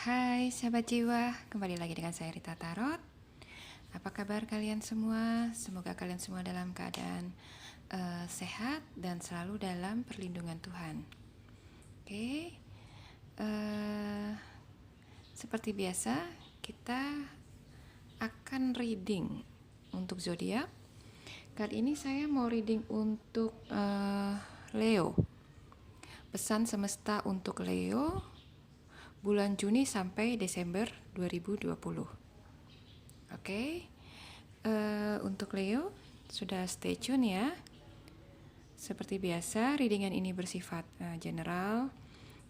Hai sahabat jiwa, kembali lagi dengan saya Rita Tarot. Apa kabar kalian semua? Semoga kalian semua dalam keadaan sehat dan selalu dalam perlindungan Tuhan. Oke, seperti biasa kita akan reading untuk zodiak. Kali ini saya mau reading untuk Leo. Pesan semesta untuk Leo bulan Juni sampai Desember 2020. Oke, untuk Leo sudah stay tune ya. Seperti biasa, readingan ini bersifat general,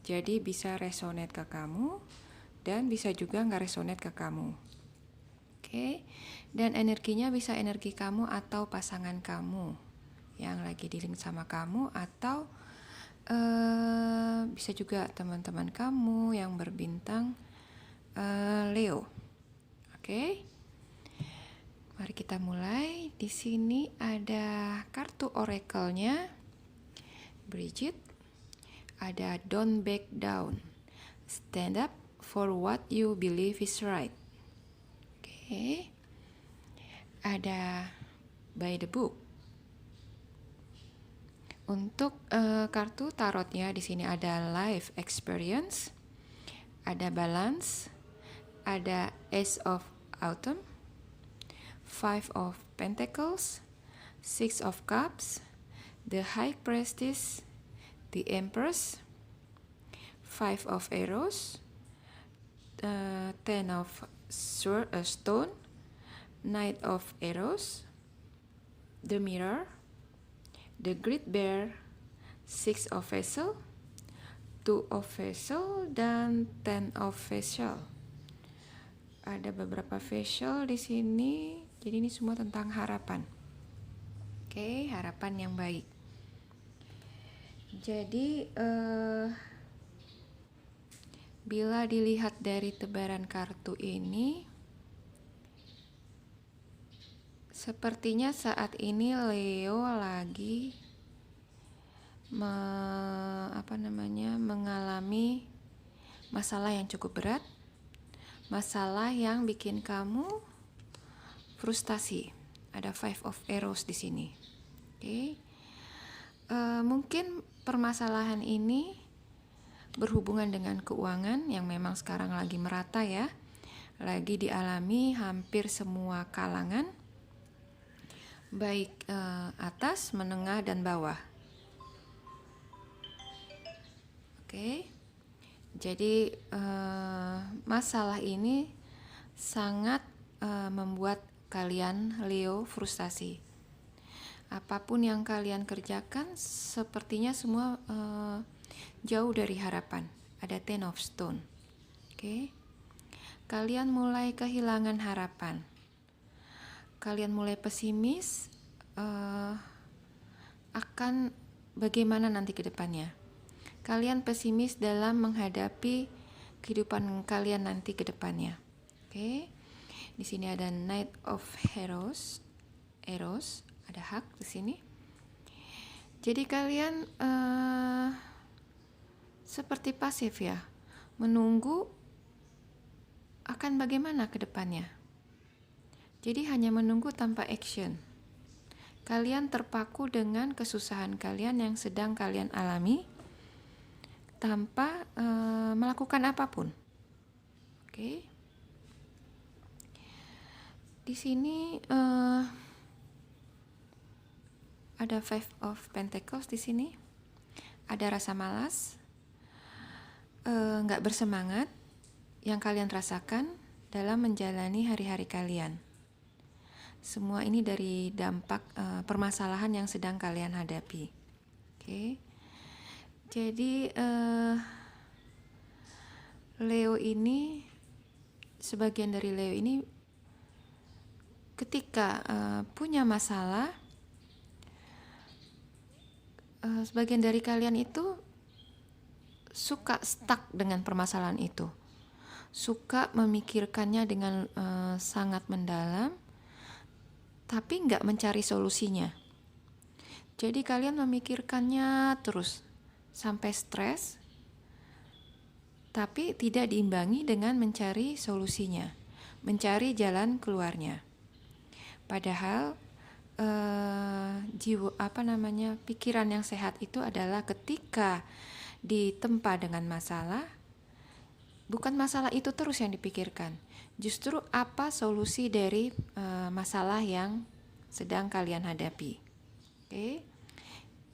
jadi bisa resonate ke kamu dan bisa juga nggak resonate ke kamu. Oke, dan energinya bisa energi kamu atau pasangan kamu yang lagi dealing sama kamu, atau bisa juga teman-teman kamu yang berbintang Leo. Oke, mari kita mulai. Di sini ada kartu oracle-nya Bridget, ada Don't Back Down, Stand Up for What You Believe is Right. Oke, ada By the Book. Untuk kartu tarotnya di sini ada Life Experience, ada Balance, ada Ace of Autumn, Five of Pentacles, Six of Cups, the High Priestess, the Empress, Five of Arrows, Ten of Stone, Knight of Arrows, the Mirror, the Great Bear, Six of Vessel, Two of Vessel, dan Ten of Vessel. Ada beberapa vessel di sini, jadi ini semua tentang harapan. Oke, harapan yang baik. Jadi bila dilihat dari tebaran kartu ini, sepertinya saat ini Leo lagi mengalami masalah yang cukup berat, masalah yang bikin kamu frustasi. Ada Five of Arrows di sini. Oke. Mungkin permasalahan ini berhubungan dengan keuangan yang memang sekarang lagi merata ya, lagi dialami hampir semua kalangan, baik atas, menengah, dan bawah. Oke, jadi masalah ini sangat membuat kalian Leo frustasi. Apapun yang kalian kerjakan sepertinya semua jauh dari harapan. Ada Ten of Stone. Oke, kalian mulai kehilangan harapan. Kalian mulai pesimis akan bagaimana nanti ke depannya. Kalian pesimis dalam menghadapi kehidupan kalian nanti ke depannya. Oke. Di sini ada Knight of Arrows, ada hak di sini. Jadi kalian seperti pasif ya, menunggu akan bagaimana ke depannya. Jadi hanya menunggu tanpa action. Kalian terpaku dengan kesusahan kalian yang sedang kalian alami tanpa melakukan apapun. Oke. Di sini ada Five of Pentacles di sini. Ada rasa malas, nggak bersemangat yang kalian rasakan dalam menjalani hari-hari kalian. Semua ini dari dampak permasalahan yang sedang kalian hadapi. Oke. Jadi Leo ini, sebagian dari Leo ini ketika punya masalah, sebagian dari kalian itu suka stuck dengan permasalahan itu, suka memikirkannya dengan sangat mendalam, tapi nggak mencari solusinya. Jadi kalian memikirkannya terus sampai stres, tapi tidak diimbangi dengan mencari solusinya, mencari jalan keluarnya. Padahal pikiran yang sehat itu adalah ketika ditempa dengan masalah, bukan masalah itu terus yang dipikirkan, justru apa solusi dari masalah yang sedang kalian hadapi. Oke,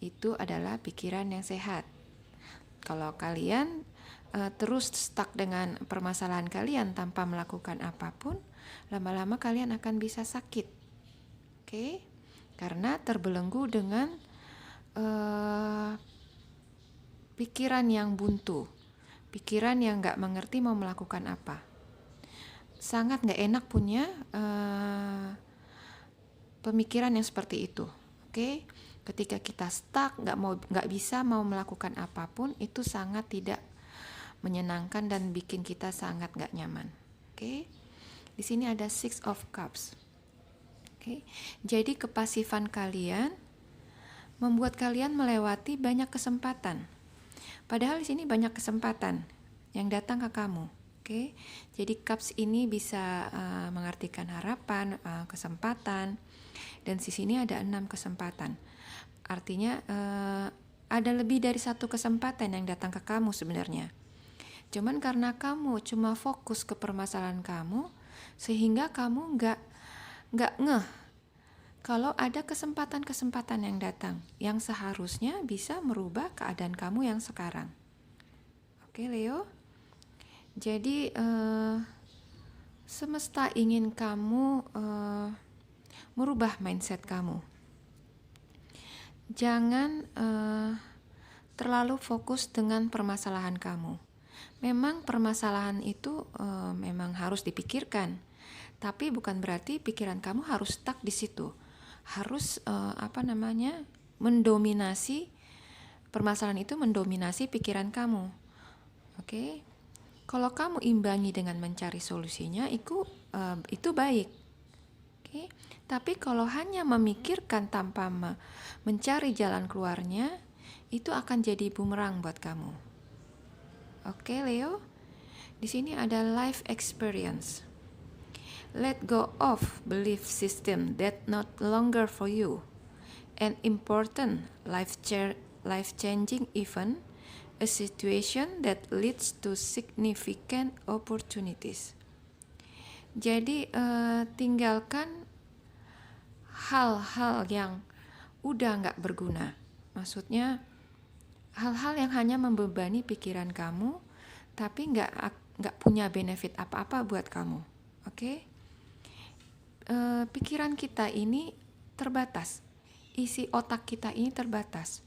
itu adalah pikiran yang sehat. Kalau kalian terus stuck dengan permasalahan kalian tanpa melakukan apapun, lama-lama kalian akan bisa sakit. Oke, karena terbelenggu dengan pikiran yang buntu, pikiran yang gak mengerti mau melakukan apa. Sangat gak enak punya pemikiran yang seperti itu. Oke, ketika kita stuck, gak bisa mau melakukan apapun, itu sangat tidak menyenangkan dan bikin kita sangat gak nyaman. Oke, di sini ada Six of Cups. Oke, jadi kepasifan kalian membuat kalian melewati banyak kesempatan. Padahal di sini banyak kesempatan yang datang ke kamu. Oke, jadi cups ini bisa mengartikan harapan, kesempatan, dan di sini ada 6 kesempatan. Artinya ada lebih dari satu kesempatan yang datang ke kamu sebenarnya. Cuman karena kamu cuma fokus ke permasalahan kamu, sehingga kamu nggak ngeh kalau ada kesempatan-kesempatan yang datang yang seharusnya bisa merubah keadaan kamu yang sekarang. Oke, Leo. Jadi semesta ingin kamu merubah mindset kamu. Jangan terlalu fokus dengan permasalahan kamu. Memang permasalahan itu memang harus dipikirkan, tapi bukan berarti pikiran kamu harus stuck di situ. Harus mendominasi permasalahan itu, mendominasi pikiran kamu. Oke. Kalau kamu imbangi dengan mencari solusinya, itu baik. Oke. Tapi kalau hanya memikirkan tanpa mencari jalan keluarnya, itu akan jadi bumerang buat kamu. Oke, Leo. Di sini ada life experience. Let go of belief system that not longer for you. An important life-changing event, a situation that leads to significant opportunities. Jadi tinggalkan hal-hal yang udah nggak berguna. Maksudnya hal-hal yang hanya membebani pikiran kamu, tapi nggak punya benefit apa-apa buat kamu. Oke? Pikiran kita ini terbatas, isi otak kita ini terbatas.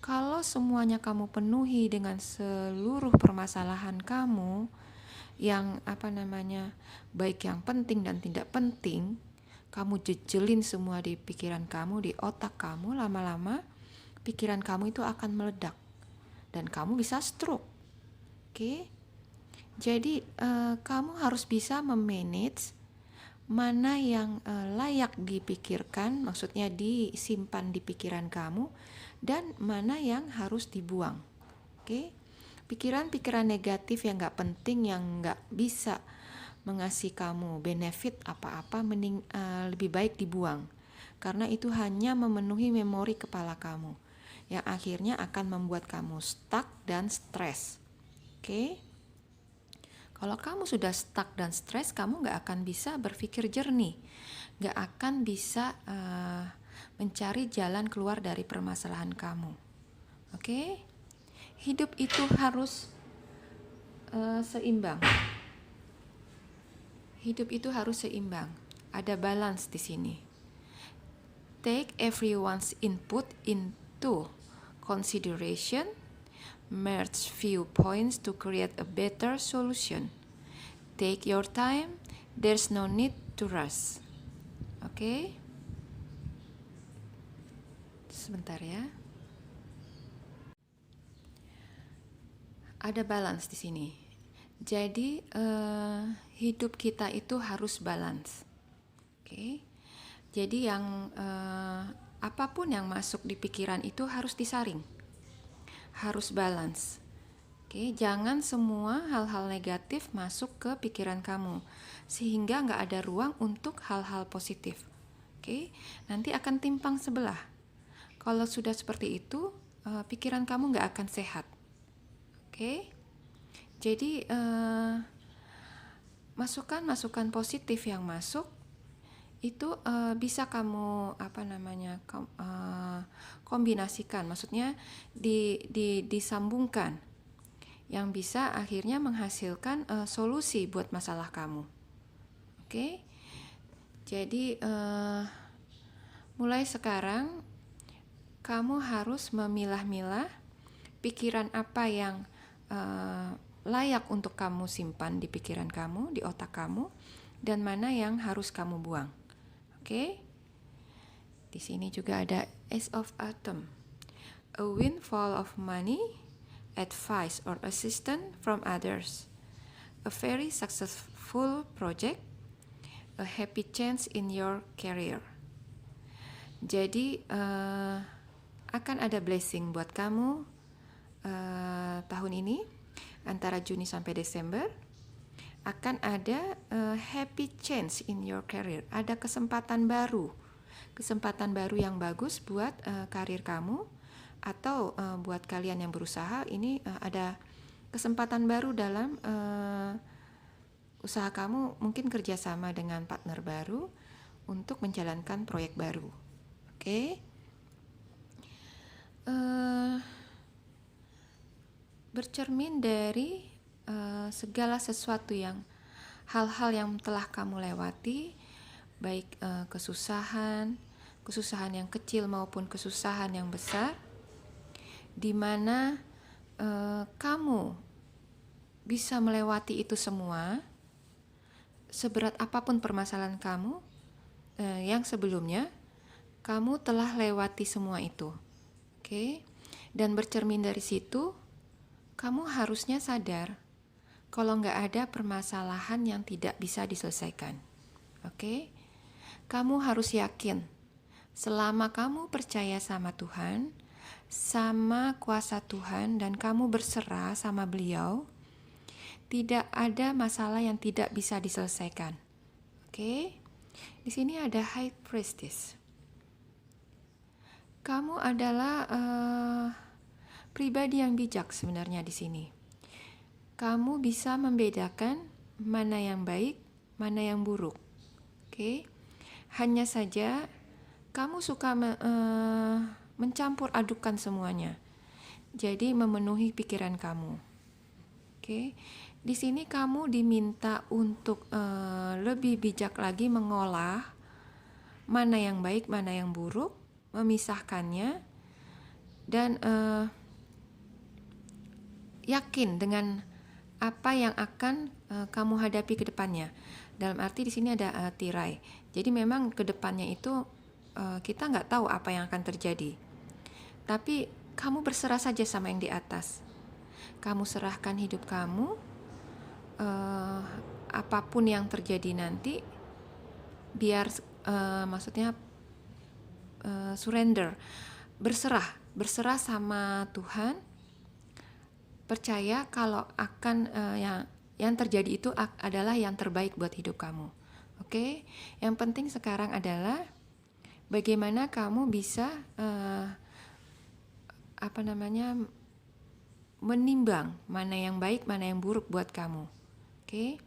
Kalau semuanya kamu penuhi dengan seluruh permasalahan kamu yang baik yang penting dan tidak penting, kamu jejelin semua di pikiran kamu, di otak kamu, lama-lama pikiran kamu itu akan meledak dan kamu bisa stroke. Oke? Jadi kamu harus bisa memanage mana yang layak dipikirkan, maksudnya disimpan di pikiran kamu, dan mana yang harus dibuang. Oke? Pikiran-pikiran negatif yang gak penting, yang gak bisa mengasih kamu benefit apa-apa, mending lebih baik dibuang, karena itu hanya memenuhi memori kepala kamu yang akhirnya akan membuat kamu stuck dan stres. Oke? Kalau kamu sudah stuck dan stres, kamu gak akan bisa berpikir jernih, gak akan bisa mencari jalan keluar dari permasalahan kamu. Oke? Hidup itu harus seimbang. Hidup itu harus seimbang. Ada balance di sini. Take everyone's input into consideration. Merge viewpoints to create a better solution. Take your time. There's no need to rush. Oke? Sebentar ya. Ada balance di sini. Jadi hidup kita itu harus balance. Oke? Jadi yang apapun yang masuk di pikiran itu harus disaring. Harus balance. Oke, jangan semua hal-hal negatif masuk ke pikiran kamu, sehingga nggak ada ruang untuk hal-hal positif. Oke, nanti akan timpang sebelah. Kalau sudah seperti itu, pikiran kamu nggak akan sehat. Oke, jadi masukan-masukan positif yang masuk itu bisa kamu kombinasikan, maksudnya disambungkan, yang bisa akhirnya menghasilkan solusi buat masalah kamu. Oke, jadi mulai sekarang kamu harus memilah-milah pikiran apa yang layak untuk kamu simpan di pikiran kamu, di otak kamu, dan mana yang harus kamu buang. Oke. Di sini juga ada Ace of Autumn. A windfall of money, advice or assistance from others. A very successful project, a happy change in your career. Jadi akan ada blessing buat kamu tahun ini antara Juni sampai Desember. Akan ada happy change in your career. Ada kesempatan baru yang bagus buat karir kamu, atau buat kalian yang berusaha. Ini ada kesempatan baru dalam usaha kamu, mungkin kerjasama dengan partner baru untuk menjalankan proyek baru. Oke. Bercermin dari segala sesuatu hal-hal yang telah kamu lewati, baik kesusahan yang kecil maupun kesusahan yang besar, di mana kamu bisa melewati itu semua, seberat apapun permasalahan kamu yang sebelumnya, kamu telah lewati semua itu. Oke? Dan bercermin dari situ, kamu harusnya sadar kalau nggak ada permasalahan yang tidak bisa diselesaikan. Oke? Kamu harus yakin, selama kamu percaya sama Tuhan, sama kuasa Tuhan, dan kamu berserah sama Beliau, tidak ada masalah yang tidak bisa diselesaikan. Oke? Di sini ada High Priestess. Kamu adalah pribadi yang bijak sebenarnya di sini. Kamu bisa membedakan mana yang baik, mana yang buruk. Oke? Hanya saja kamu suka mencampur adukan semuanya. Jadi memenuhi pikiran kamu. Oke? Di sini kamu diminta untuk lebih bijak lagi mengolah mana yang baik, mana yang buruk, memisahkannya, dan yakin dengan apa yang akan kamu hadapi ke depannya. Dalam arti di sini ada tirai. Jadi memang ke depannya itu kita nggak tahu apa yang akan terjadi. Tapi kamu berserah saja sama yang di atas. Kamu serahkan hidup kamu, apapun yang terjadi nanti, biar surrender, berserah sama Tuhan. Percaya kalau akan yang terjadi itu adalah yang terbaik buat hidup kamu. Oke? Yang penting sekarang adalah bagaimana kamu bisa menimbang mana yang baik, mana yang buruk buat kamu. Oke?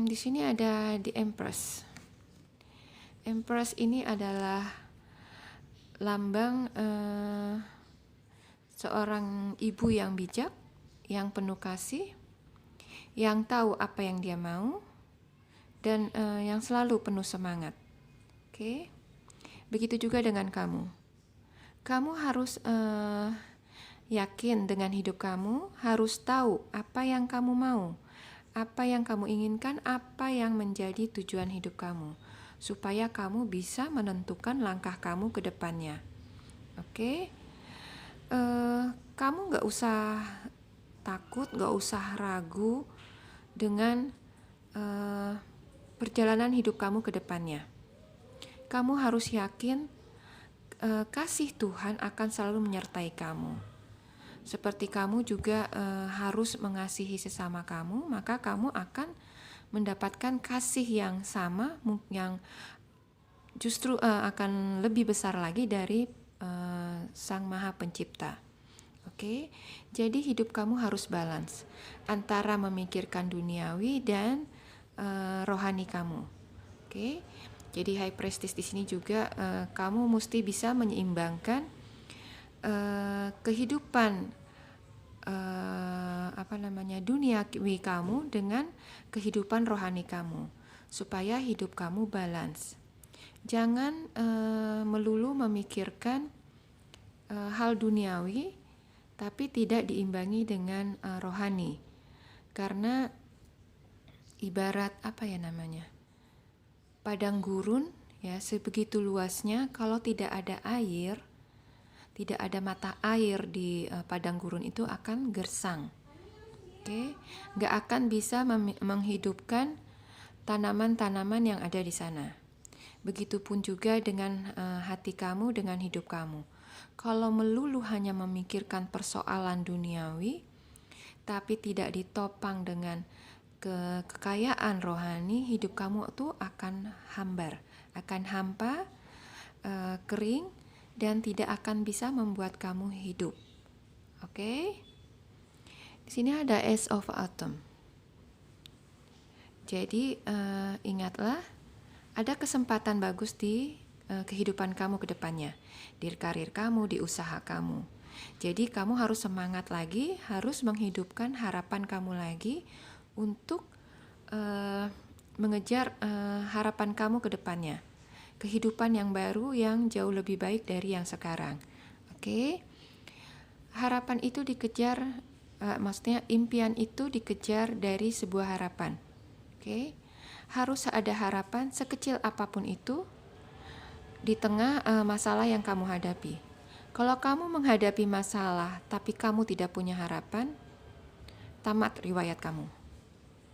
Di sini ada The Empress. Empress ini adalah lambang seorang ibu yang bijak, yang penuh kasih, yang tahu apa yang dia mau, dan yang selalu penuh semangat. Oke? Begitu juga dengan kamu. Kamu harus yakin dengan hidup kamu, harus tahu apa yang kamu mau, apa yang kamu inginkan, apa yang menjadi tujuan hidup kamu, supaya kamu bisa menentukan langkah kamu ke depannya. Oke? Kamu gak usah takut, gak usah ragu dengan perjalanan hidup kamu ke depannya. Kamu harus yakin kasih Tuhan akan selalu menyertai kamu. Seperti kamu juga harus mengasihi sesama kamu, maka kamu akan mendapatkan kasih yang sama, yang justru akan lebih besar lagi dari Sang Maha Pencipta. Oke, jadi hidup kamu harus balance antara memikirkan duniawi dan rohani kamu. Oke, jadi High Priestess di sini juga kamu mesti bisa menyeimbangkan kehidupan duniawi kamu dengan kehidupan rohani kamu, supaya hidup kamu balance. Jangan melulu memikirkan hal duniawi tapi tidak diimbangi dengan rohani, karena ibarat padang gurun ya, sebegitu luasnya, kalau tidak ada air, tidak ada mata air di padang gurun itu akan gersang. Oke, nggak akan bisa menghidupkan tanaman-tanaman yang ada di sana. Begitupun juga dengan hati kamu, dengan hidup kamu. Kalau melulu hanya memikirkan persoalan duniawi, tapi tidak ditopang dengan kekayaan rohani, hidup kamu tuh akan hambar, akan hampa, kering, dan tidak akan bisa membuat kamu hidup. Oke? Di sini ada Ace of Autumn. Jadi ingatlah, ada kesempatan bagus di kehidupan kamu ke depannya, di karir kamu, di usaha kamu. Jadi kamu harus semangat lagi, harus menghidupkan harapan kamu lagi untuk mengejar harapan kamu ke depannya. Kehidupan yang baru yang jauh lebih baik dari yang sekarang. Oke? Harapan itu dikejar, maksudnya impian itu dikejar dari sebuah harapan. Oke? Harus ada harapan sekecil apapun itu di tengah masalah yang kamu hadapi. Kalau kamu menghadapi masalah tapi kamu tidak punya harapan, tamat riwayat kamu.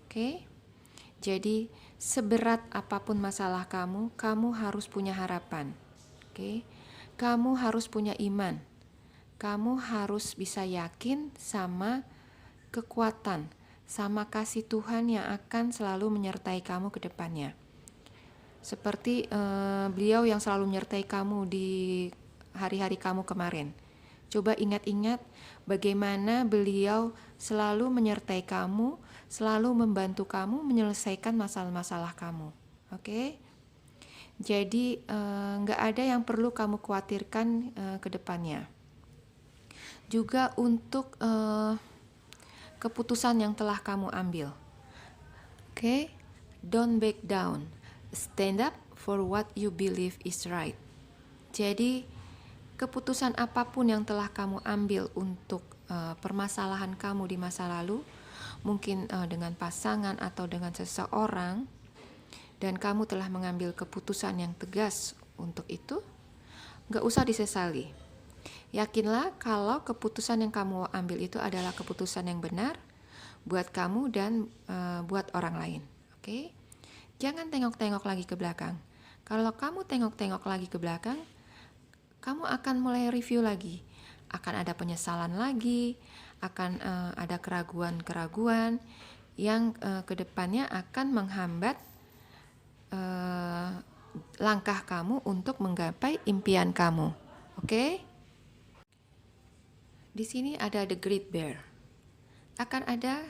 Oke? Jadi seberat apapun masalah kamu, kamu harus punya harapan. Oke? Kamu harus punya iman. Kamu harus bisa yakin sama kekuatan, sama kasih Tuhan yang akan selalu menyertai kamu ke depannya. Seperti beliau yang selalu menyertai kamu di hari-hari kamu kemarin. Coba ingat-ingat bagaimana beliau selalu menyertai kamu, selalu membantu kamu menyelesaikan masalah-masalah kamu. Oke? Jadi nggak ada yang perlu kamu khawatirkan ke depannya. Juga untuk keputusan yang telah kamu ambil. Oke? Don't back down. Stand up for what you believe is right. Jadi keputusan apapun yang telah kamu ambil untuk permasalahan kamu di masa lalu, mungkin dengan pasangan atau dengan seseorang, dan kamu telah mengambil keputusan yang tegas untuk itu, gak usah disesali. Yakinlah kalau keputusan yang kamu ambil itu adalah keputusan yang benar buat kamu dan buat orang lain. Oke? Jangan tengok-tengok lagi ke belakang. Kalau kamu tengok-tengok lagi ke belakang, kamu akan mulai review lagi. Akan ada penyesalan lagi, akan ada keraguan-keraguan yang kedepannya akan menghambat langkah kamu untuk menggapai impian kamu. Oke? Di sini ada The Great Bear. Akan ada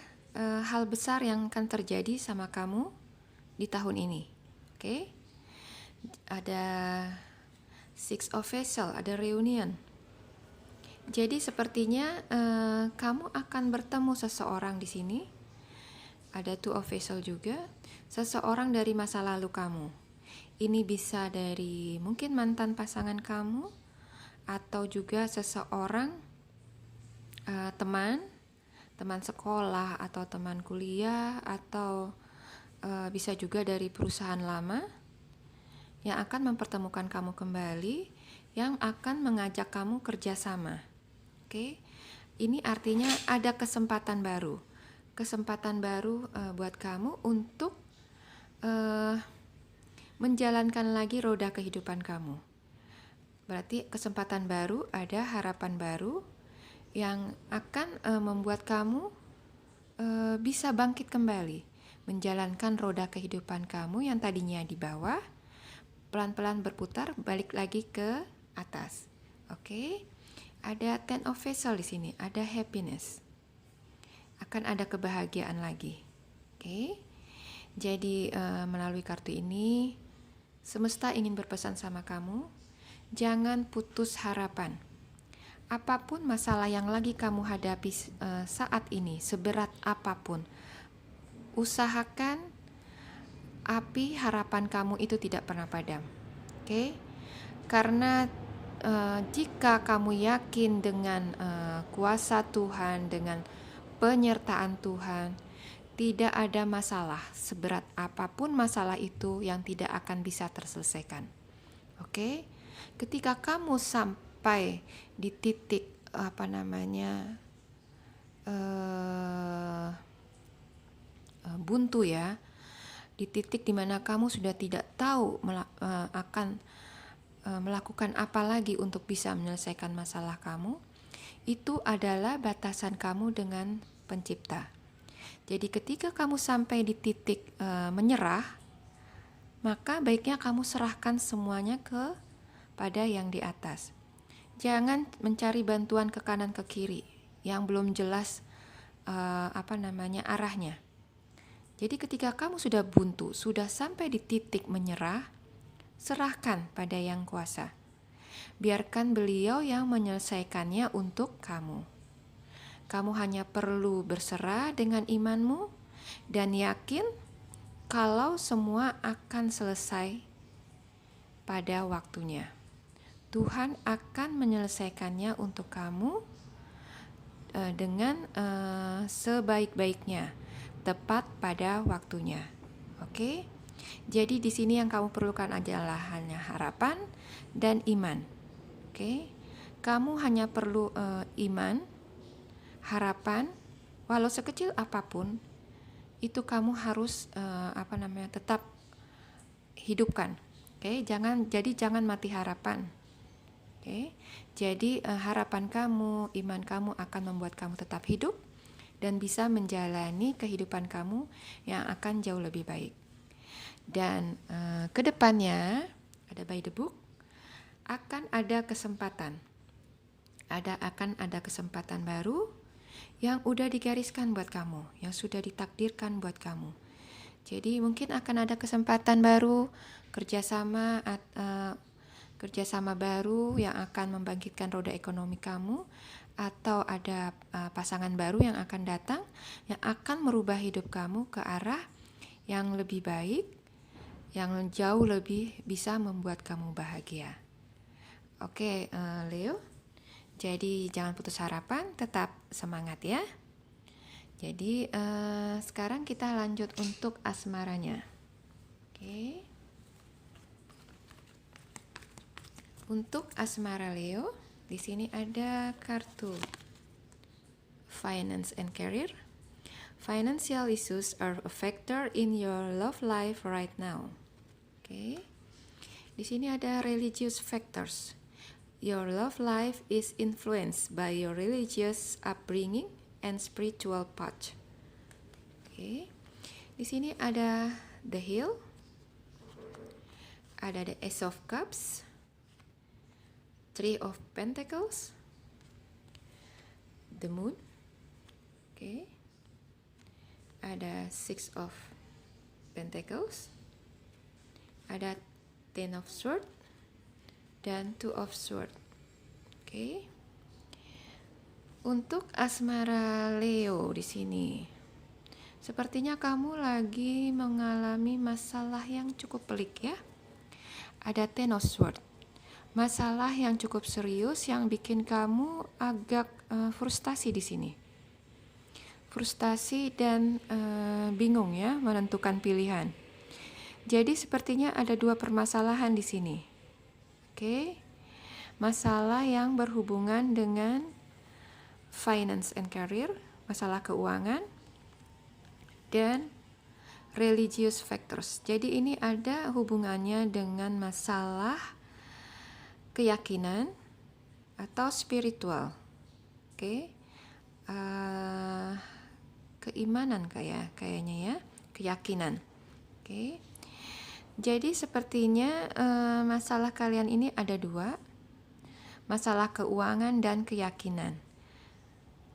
hal besar yang akan terjadi sama kamu di tahun ini. Oke? Ada Six of Vessels, ada reunion. Jadi sepertinya kamu akan bertemu seseorang di sini. Ada Two of Vessels juga, seseorang dari masa lalu kamu. Ini bisa dari mungkin mantan pasangan kamu, atau juga seseorang teman sekolah atau teman kuliah, atau bisa juga dari perusahaan lama yang akan mempertemukan kamu kembali, yang akan mengajak kamu kerjasama. Oke, ini artinya ada kesempatan baru buat kamu untuk menjalankan lagi roda kehidupan kamu. Berarti kesempatan baru, ada harapan baru yang akan membuat kamu bisa bangkit kembali, menjalankan roda kehidupan kamu yang tadinya di bawah, pelan-pelan berputar balik lagi ke atas. Oke, ada Ten of Vessel di sini, ada happiness, akan ada kebahagiaan lagi. Oke, jadi melalui kartu ini semesta ingin berpesan sama kamu, jangan putus harapan. Apapun masalah yang lagi kamu hadapi saat ini, seberat apapun, usahakan api harapan kamu itu tidak pernah padam. Oke? Karena jika kamu yakin dengan kuasa Tuhan, dengan penyertaan Tuhan, tidak ada masalah seberat apapun masalah itu yang tidak akan bisa terselesaikan. Oke? Ketika kamu sampai di titik buntu ya, di titik dimana kamu sudah tidak tahu akan melakukan apa lagi untuk bisa menyelesaikan masalah kamu, itu adalah batasan kamu dengan pencipta. Jadi ketika kamu sampai di titik menyerah, maka baiknya kamu serahkan semuanya kepada yang di atas. Jangan mencari bantuan ke kanan ke kiri yang belum jelas arahnya. Jadi ketika kamu sudah buntu, sudah sampai di titik menyerah, serahkan pada Yang Kuasa. Biarkan beliau yang menyelesaikannya untuk kamu. Kamu hanya perlu berserah dengan imanmu dan yakin kalau semua akan selesai pada waktunya. Tuhan akan menyelesaikannya untuk kamu dengan sebaik-baiknya, tepat pada waktunya. Oke? Jadi di sini yang kamu perlukan adalah hanya harapan dan iman. Oke? Kamu hanya perlu iman, harapan, walau sekecil apapun, itu kamu harus tetap hidupkan. Oke? Jangan mati harapan. Oke? Jadi harapan kamu, iman kamu akan membuat kamu tetap hidup dan bisa menjalani kehidupan kamu yang akan jauh lebih baik. Dan kedepannya, ada by the book, akan ada kesempatan. Akan ada kesempatan baru yang udah digariskan buat kamu, yang sudah ditakdirkan buat kamu. Jadi mungkin akan ada kesempatan baru, kerjasama baru yang akan membangkitkan roda ekonomi kamu, atau ada pasangan baru yang akan datang yang akan merubah hidup kamu ke arah yang lebih baik, yang jauh lebih bisa membuat kamu bahagia. Oke, Leo. Jadi jangan putus harapan, tetap semangat ya. Jadi sekarang kita lanjut untuk asmaranya. Oke. Untuk asmara Leo, di sini ada kartu Finance and Career. Financial issues are a factor in your love life right now. Oke. Di sini ada religious factors. Your love life is influenced by your religious upbringing and spiritual path. Oke. Di sini ada the Hill. Ada the Ace of Cups. Three of Pentacles. The Moon. Oke. Ada Six of Pentacles. Ada Ten of Swords dan Two of Swords. Oke. Untuk asmara Leo di sini, sepertinya kamu lagi mengalami masalah yang cukup pelik ya. Ada Ten of Swords. Masalah yang cukup serius yang bikin kamu agak frustasi di sini. Frustasi dan bingung ya menentukan pilihan. Jadi sepertinya ada dua permasalahan di sini. Oke. Masalah yang berhubungan dengan finance and career, masalah keuangan, dan religious factors. Jadi ini ada hubungannya dengan masalah keyakinan atau spiritual. Oke. Uh, Keimanan kayaknya ya, keyakinan. Oke. Jadi sepertinya masalah kalian ini ada dua, masalah keuangan dan keyakinan.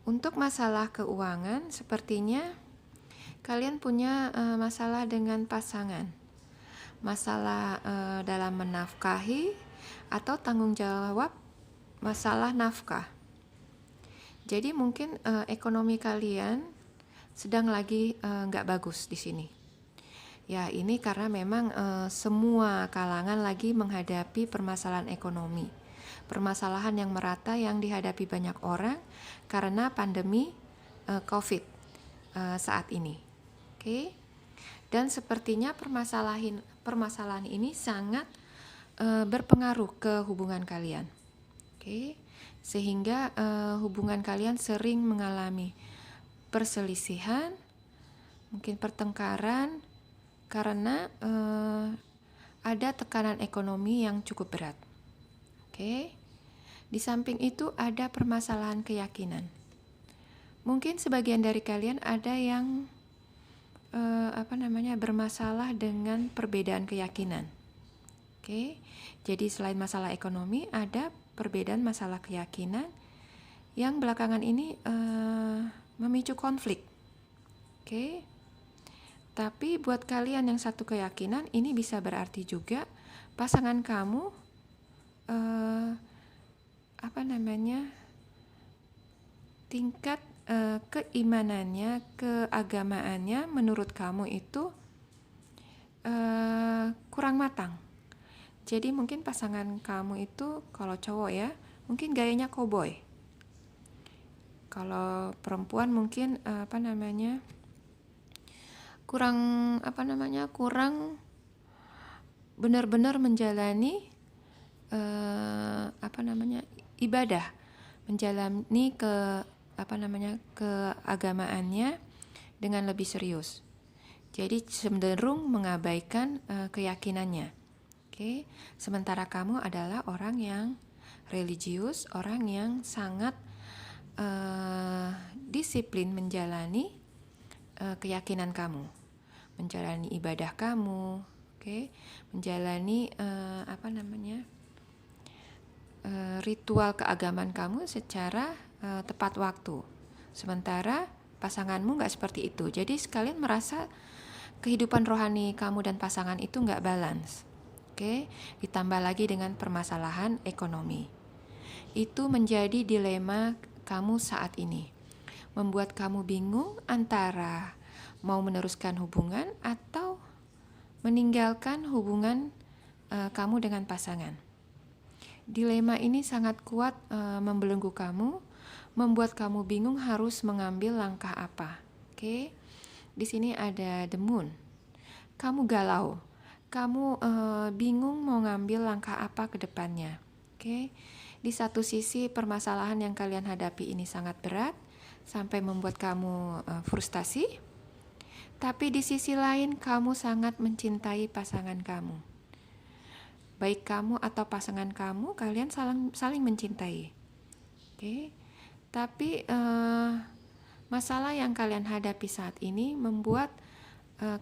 Untuk masalah keuangan, sepertinya kalian punya masalah dengan pasangan, masalah dalam menafkahi atau tanggung jawab masalah nafkah. Jadi mungkin ekonomi kalian sedang lagi nggak bagus di sini. Ya, ini karena memang semua kalangan lagi menghadapi permasalahan ekonomi. Permasalahan yang merata yang dihadapi banyak orang karena pandemi COVID saat ini. Oke. Dan sepertinya permasalahan ini sangat berpengaruh ke hubungan kalian. Oke. Sehingga hubungan kalian sering mengalami perselisihan, mungkin pertengkaran karena ada tekanan ekonomi yang cukup berat. Oke. Di samping itu ada permasalahan keyakinan. Mungkin sebagian dari kalian ada yang bermasalah dengan perbedaan keyakinan. Oke. Jadi selain masalah ekonomi ada perbedaan masalah keyakinan yang belakangan ini memicu konflik. Oke. Tapi buat kalian yang satu keyakinan, ini bisa berarti juga pasangan kamu tingkat keimanannya, keagamaannya menurut kamu itu kurang matang. Jadi mungkin pasangan kamu itu kalau cowok ya, mungkin gayanya koboi. Kalau perempuan mungkin kurang benar-benar menjalani ibadah, menjalani keagamaannya dengan lebih serius. Jadi cenderung mengabaikan keyakinannya. Oke. Sementara kamu adalah orang yang religius, orang yang sangat disiplin menjalani keyakinan kamu, menjalani ibadah kamu, oke, menjalani ritual keagamaan kamu secara tepat waktu. Sementara pasanganmu nggak seperti itu. Jadi sekalian merasa kehidupan rohani kamu dan pasangan itu nggak balance. Oke, ditambah lagi dengan permasalahan ekonomi. Itu menjadi dilema kamu saat ini. Membuat kamu bingung antara mau meneruskan hubungan atau meninggalkan hubungan kamu dengan pasangan. Dilema ini sangat kuat membelenggu kamu, membuat kamu bingung harus mengambil langkah apa. Oke. Di sini ada the moon. Kamu galau. Kamu bingung mau ngambil langkah apa ke depannya. Oke. Di satu sisi permasalahan yang kalian hadapi ini sangat berat sampai membuat kamu frustasi. Tapi di sisi lain kamu sangat mencintai pasangan kamu. Baik kamu atau pasangan kamu, kalian saling mencintai. Oke. Tapi masalah yang kalian hadapi saat ini membuat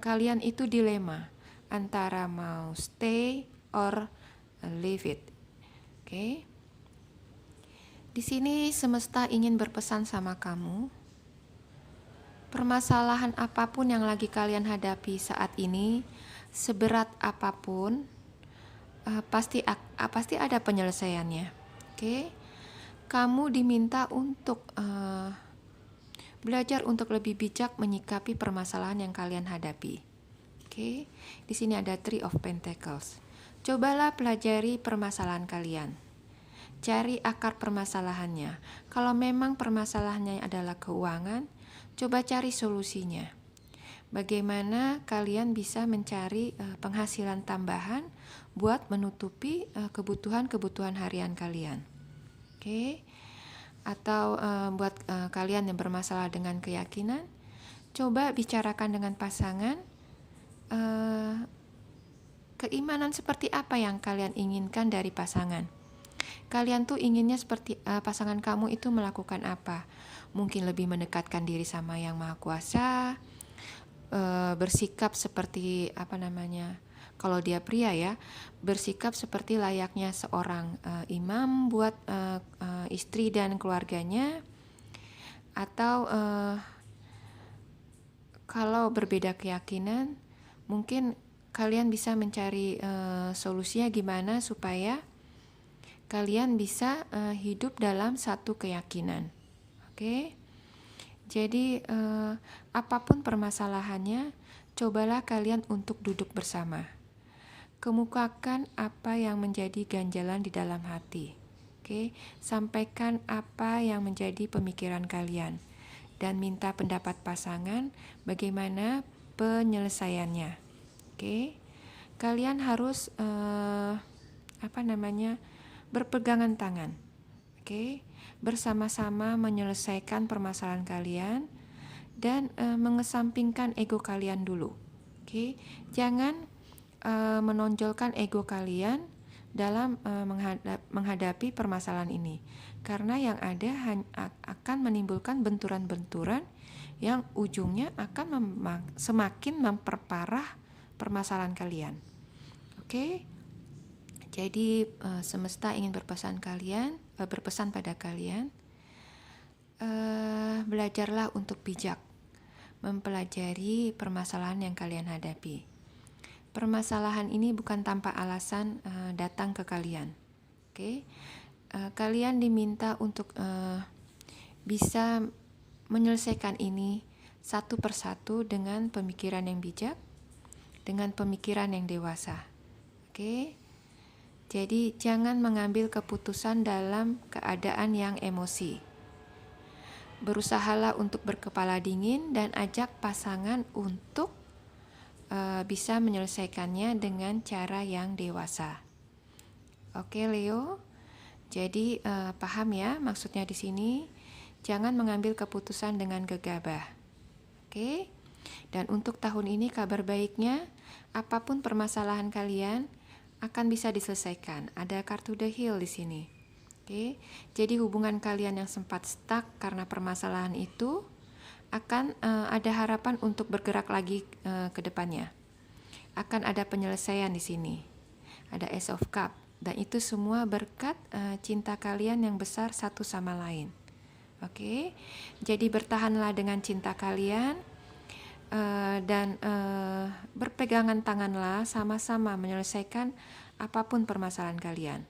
kalian itu dilema antara mau stay or leave it. Oke. Di sini semesta ingin berpesan sama kamu. Permasalahan apapun yang lagi kalian hadapi saat ini, seberat apapun, pasti ada penyelesaiannya. Oke. Kamu diminta untuk belajar untuk lebih bijak menyikapi permasalahan yang kalian hadapi. Oke. Di sini ada Three of Pentacles. Cobalah pelajari permasalahan kalian. Cari akar permasalahannya. Kalau memang permasalahannya adalah keuangan, coba cari solusinya. Bagaimana kalian bisa mencari penghasilan tambahan buat menutupi kebutuhan-kebutuhan harian kalian. Oke. Atau buat kalian yang bermasalah dengan keyakinan, coba bicarakan dengan pasangan keimanan seperti apa yang kalian inginkan dari pasangan. Kalian tuh inginnya seperti pasangan kamu itu melakukan apa? Mungkin lebih mendekatkan diri sama Yang Maha Kuasa, bersikap seperti apa namanya? Kalau dia pria ya, bersikap seperti layaknya seorang imam buat istri dan keluarganya, atau kalau berbeda keyakinan, mungkin kalian bisa mencari solusinya gimana supaya kalian bisa hidup dalam satu keyakinan. Oke. Jadi apapun permasalahannya, cobalah kalian untuk duduk bersama. Kemukakan apa yang menjadi ganjalan di dalam hati. Oke, sampaikan apa yang menjadi pemikiran kalian dan minta pendapat pasangan bagaimana penyelesaiannya. Oke. Kalian harus berpegangan tangan. Oke. Bersama-sama menyelesaikan permasalahan kalian dan mengesampingkan ego kalian dulu. Oke. Jangan menonjolkan ego kalian dalam menghadapi permasalahan ini, karena yang ada akan menimbulkan benturan-benturan yang ujungnya akan semakin memperparah permasalahan kalian. Oke. Jadi semesta ingin berpesan pada kalian, belajarlah untuk bijak mempelajari permasalahan yang kalian hadapi. Permasalahan ini bukan tanpa alasan datang ke kalian. Oke. Kalian diminta untuk bisa menyelesaikan ini satu persatu dengan pemikiran yang bijak, dengan pemikiran yang dewasa. Oke. Jadi jangan mengambil keputusan dalam keadaan yang emosi. Berusahalah untuk berkepala dingin dan ajak pasangan untuk bisa menyelesaikannya dengan cara yang dewasa. Oke, Leo. Jadi paham ya maksudnya di sini? Jangan mengambil keputusan dengan gegabah. Oke. Dan untuk tahun ini kabar baiknya, apapun permasalahan kalian akan bisa diselesaikan. Ada kartu The Heal di sini. Oke. Jadi hubungan kalian yang sempat stuck karena permasalahan itu akan ada harapan untuk bergerak lagi ke depannya. Akan ada penyelesaian di sini. Ada Ace of Cup, dan itu semua berkat cinta kalian yang besar satu sama lain. Oke. Jadi bertahanlah dengan cinta kalian dan berpegangan tanganlah sama-sama menyelesaikan apapun permasalahan kalian.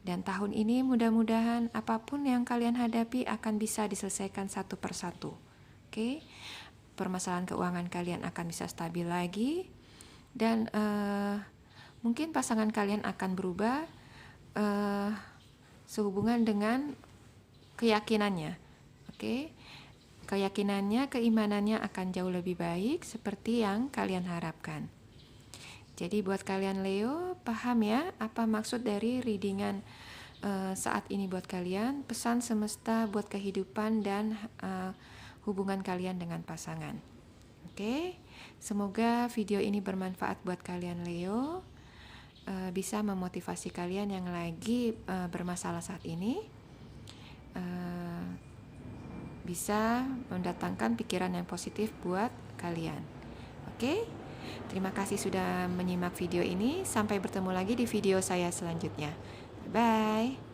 Dan tahun ini mudah-mudahan apapun yang kalian hadapi akan bisa diselesaikan satu persatu. Oke. Permasalahan keuangan kalian akan bisa stabil lagi, dan mungkin pasangan kalian akan berubah sehubungan dengan keyakinannya. Oke. Keyakinannya, keimanannya akan jauh lebih baik seperti yang kalian harapkan. Jadi buat kalian Leo, paham ya apa maksud dari readingan saat ini buat kalian, pesan semesta buat kehidupan dan hubungan kalian dengan pasangan. Oke, semoga video ini bermanfaat buat kalian Leo, bisa memotivasi kalian yang lagi bermasalah saat ini, bisa mendatangkan pikiran yang positif buat kalian. Oke, terima kasih sudah menyimak video ini. Sampai bertemu lagi di video saya selanjutnya. Bye.